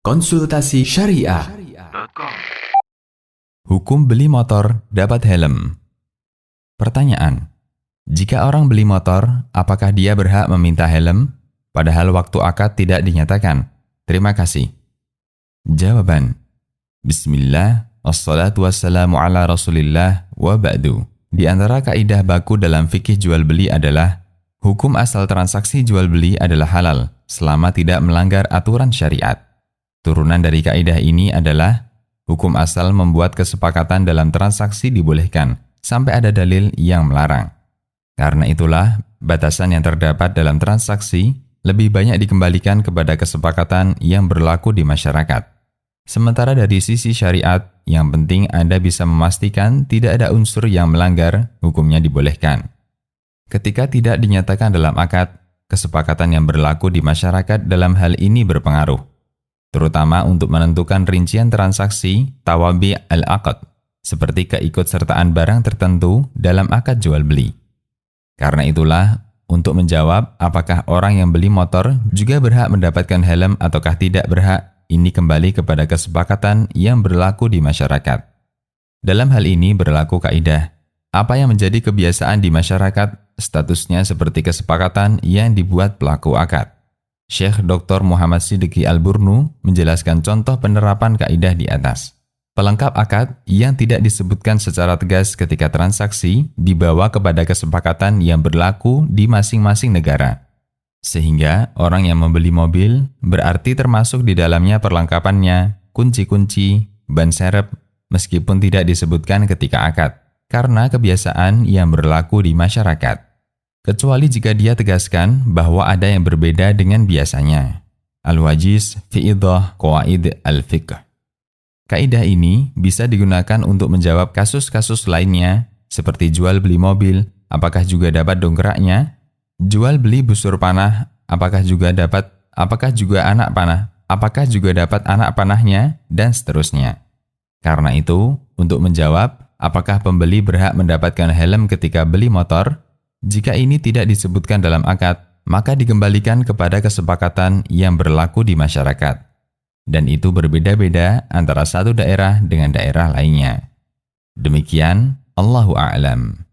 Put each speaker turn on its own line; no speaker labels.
Konsultasi Syariah.
Hukum beli motor dapat helm. Pertanyaan: jika orang beli motor, apakah dia berhak meminta helm? Padahal waktu akad tidak dinyatakan. Terima kasih. Jawaban: Bismillah, wassalatu wassalamu ala rasulillah, wa ba'du. Di antara kaidah baku dalam fikih jual beli adalah hukum asal transaksi jual beli adalah halal selama tidak melanggar aturan syariat. Turunan dari kaidah ini adalah hukum asal membuat kesepakatan dalam transaksi dibolehkan sampai ada dalil yang melarang. Karena itulah, batasan yang terdapat dalam transaksi lebih banyak dikembalikan kepada kesepakatan yang berlaku di masyarakat. Sementara dari sisi syariat, yang penting Anda bisa memastikan tidak ada unsur yang melanggar, hukumnya dibolehkan. Ketika tidak dinyatakan dalam akad, kesepakatan yang berlaku di masyarakat dalam hal ini berpengaruh, terutama untuk menentukan rincian transaksi tawabi al-aqd, seperti keikutsertaan barang tertentu dalam akad jual beli. Karena itulah, untuk menjawab apakah orang yang beli motor juga berhak mendapatkan helm ataukah tidak berhak, ini kembali kepada kesepakatan yang berlaku di masyarakat. Dalam hal ini berlaku kaidah, apa yang menjadi kebiasaan di masyarakat, statusnya seperti kesepakatan yang dibuat pelaku akad. Syekh Dr. Muhammad Siddiqi Al-Burnu menjelaskan contoh penerapan kaidah di atas. Pelengkap akad yang tidak disebutkan secara tegas ketika transaksi dibawa kepada kesepakatan yang berlaku di masing-masing negara. Sehingga orang yang membeli mobil berarti termasuk di dalamnya perlengkapannya, kunci-kunci, ban serep, meskipun tidak disebutkan ketika akad, karena kebiasaan yang berlaku di masyarakat. Kecuali jika dia tegaskan bahwa ada yang berbeda dengan biasanya. Al-Wajiz fi Idah Qawaid al-Fiqh. Kaidah ini bisa digunakan untuk menjawab kasus-kasus lainnya, seperti jual beli mobil, apakah juga dapat dongkraknya? Jual beli busur panah, apakah juga dapat anak panahnya, dan seterusnya. Karena itu, untuk menjawab apakah pembeli berhak mendapatkan helm ketika beli motor, jika ini tidak disebutkan dalam akad, maka dikembalikan kepada kesepakatan yang berlaku di masyarakat. Dan itu berbeda-beda antara satu daerah dengan daerah lainnya. Demikian, Allahu a'lam.